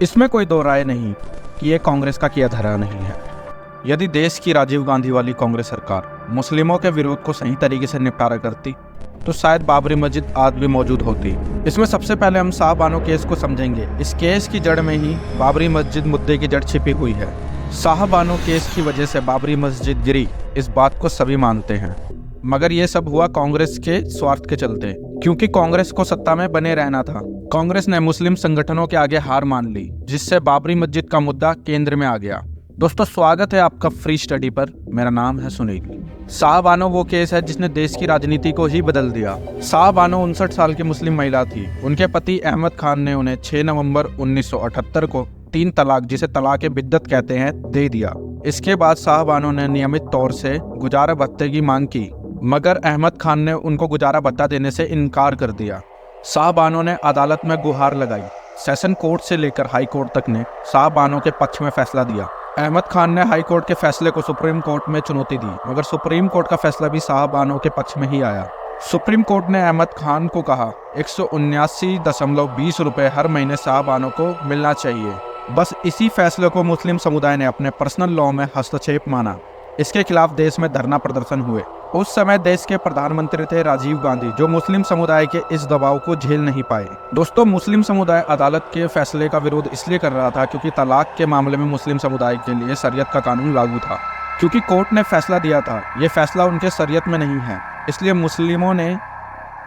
इसमें कोई दो राय नहीं कि ये कांग्रेस का किया धरा नहीं है। यदि देश की राजीव गांधी वाली कांग्रेस सरकार मुस्लिमों के विरोध को सही तरीके से निपटारा करती तो शायद बाबरी मस्जिद आज भी मौजूद होती। इसमें सबसे पहले हम शाहबानो केस को समझेंगे। इस केस की जड़ में ही बाबरी मस्जिद मुद्दे की जड़ छिपी हुई है। शाहबानो केस की वजह से बाबरी मस्जिद गिरी, इस बात को सभी मानते हैं, मगर ये सब हुआ कांग्रेस के स्वार्थ के चलते, क्योंकि कांग्रेस को सत्ता में बने रहना था। कांग्रेस ने मुस्लिम संगठनों के आगे हार मान ली, जिससे बाबरी मस्जिद का मुद्दा केंद्र में आ गया। दोस्तों, स्वागत है आपका फ्री स्टडी पर। मेरा नाम है सुनील। शाहबानो वो केस है जिसने देश की राजनीति को ही बदल दिया। शाहबानो 59 साल की मुस्लिम महिला थी। उनके पति अहमद खान ने उन्हें 6 नवंबर 1978 को 3 तलाक, जिसे तलाक बिद्दत कहते हैं, दे दिया। इसके बाद शाहबानो ने नियमित तौर से गुजारा भत्ते की मांग की, मगर अहमद खान ने उनको गुजारा भत्ता देने से इनकार कर दिया। शाहबानो ने अदालत में गुहार लगाई। सेशन कोर्ट से लेकर हाई कोर्ट तक ने शाहबानो के पक्ष में फैसला दिया। अहमद खान ने हाई कोर्ट के फैसले को सुप्रीम कोर्ट में चुनौती दी, मगर सुप्रीम कोर्ट का फैसला भी शाहबानो के पक्ष में ही आया। सुप्रीम कोर्ट ने अहमद खान को कहा 179.20 रुपये हर महीने शाहबानो को मिलना चाहिए। बस इसी फैसले को मुस्लिम समुदाय ने अपने पर्सनल लॉ में हस्तक्षेप माना। इसके खिलाफ देश में धरना प्रदर्शन हुए। उस समय देश के प्रधानमंत्री थे राजीव गांधी, जो मुस्लिम समुदाय के इस दबाव को झेल नहीं पाए। दोस्तों, मुस्लिम समुदाय अदालत के फैसले का विरोध इसलिए कर रहा था क्योंकि तलाक के मामले में मुस्लिम समुदाय के लिए शरीयत का कानून लागू था। क्योंकि कोर्ट ने फैसला दिया था, ये फैसला उनके शरीयत में नहीं है, इसलिए मुस्लिमों ने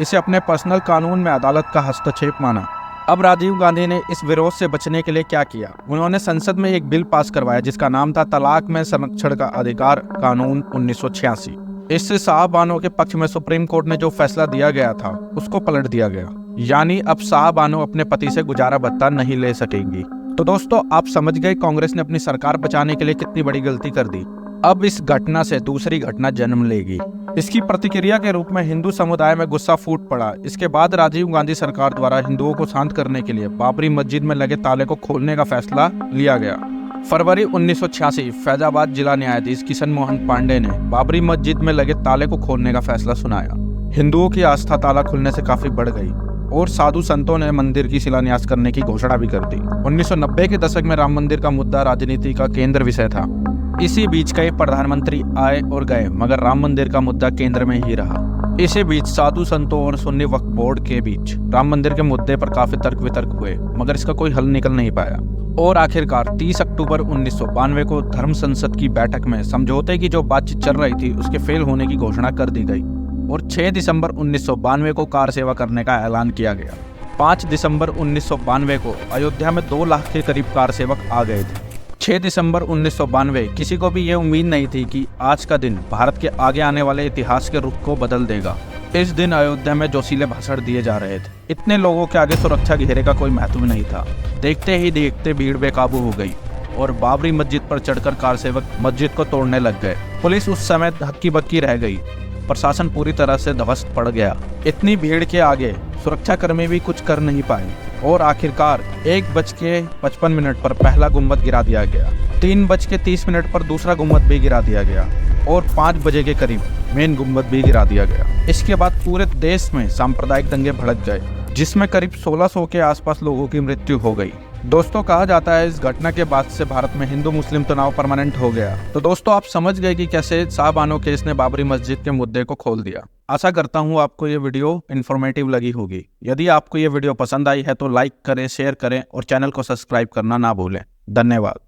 इसे अपने पर्सनल कानून में अदालत का हस्तक्षेप माना। अब राजीव गांधी ने इस विरोध से बचने के लिए क्या किया? उन्होंने संसद में एक बिल पास करवाया जिसका नाम था तलाक में संरक्षण का अधिकार कानून 1986। इससे शाहबानो के पक्ष में सुप्रीम कोर्ट ने जो फैसला दिया गया था उसको पलट दिया गया, यानी अब शाहबानो अपने पति से गुजारा भत्ता नहीं ले सकेंगी। तो दोस्तों, आप समझ गए कांग्रेस ने अपनी सरकार बचाने के लिए कितनी बड़ी गलती कर दी। अब इस घटना से दूसरी घटना जन्म लेगी। इसकी प्रतिक्रिया के रूप में हिंदू समुदाय में गुस्सा फूट पड़ा। इसके बाद राजीव गांधी सरकार द्वारा हिंदुओं को शांत करने के लिए बाबरी मस्जिद में लगे ताले को खोलने का फैसला लिया गया। फरवरी 1986 फैजाबाद जिला न्यायाधीश किशन मोहन पांडे ने बाबरी मस्जिद में लगे ताले को खोलने का फैसला सुनाया। हिंदुओं की आस्था ताला खुलने से काफी बढ़ गई और साधु संतों ने मंदिर की शिलान्यास करने की घोषणा भी कर दी। 1990 के दशक में राम मंदिर का मुद्दा राजनीति का केंद्र विषय था। इसी बीच कई प्रधानमंत्री आए और गए, मगर राम मंदिर का मुद्दा केंद्र में ही रहा। इसी बीच साधु संतों और सुन्नी वक्फ बोर्ड के बीच राम मंदिर के मुद्दे पर काफी तर्क वितर्क हुए, मगर इसका कोई हल निकल नहीं पाया। और आखिरकार 30 अक्टूबर 1992 को धर्म संसद की बैठक में समझौते की जो बातचीत चल रही थी उसके फेल होने की घोषणा कर दी गई और 6 दिसंबर 1992 को कार सेवा करने का ऐलान किया गया। 5 दिसंबर 1992 को अयोध्या में 2 लाख के करीब कार सेवक आ गए थे। 6 दिसंबर 1992 किसी को भी ये उम्मीद नहीं थी कि आज का दिन भारत के आगे आने वाले इतिहास के रुख को बदल देगा। इस दिन अयोध्या में जोशीले भाषण दिए जा रहे थे। इतने लोगों के आगे सुरक्षा घेरे का कोई महत्व नहीं था। देखते ही देखते भीड़ बेकाबू हो गई और बाबरी मस्जिद पर चढ़कर कार सेवक मस्जिद को तोड़ने लग गए। पुलिस उस समय हक्की बक्की रह गई। प्रशासन पूरी तरह से ध्वस्त पड़ गया। इतनी भीड़ के आगे सुरक्षाकर्मी भी कुछ कर नहीं पाए और आखिरकार 1:55 पर पहला गुम्बद गिरा दिया गया। 3:30 पर दूसरा गुम्बद भी गिरा दिया गया और 5 बजे के करीब मेन गुम्बद भी गिरा दिया गया। इसके बाद पूरे देश में सांप्रदायिक दंगे भड़क गए, जिसमें करीब 1600 के आसपास लोगों की मृत्यु हो गई। दोस्तों, कहा जाता है इस घटना के बाद से भारत में हिंदू मुस्लिम तनाव परमानेंट हो गया। तो दोस्तों, आप समझ गए कि कैसे शाहबानो केस ने बाबरी मस्जिद के मुद्दे को खोल दिया। आशा करता हूँ आपको ये वीडियो इन्फॉर्मेटिव लगी होगी। यदि आपको ये वीडियो पसंद आई है तो लाइक करें, शेयर करें और चैनल को सब्सक्राइब करना ना भूलें। धन्यवाद।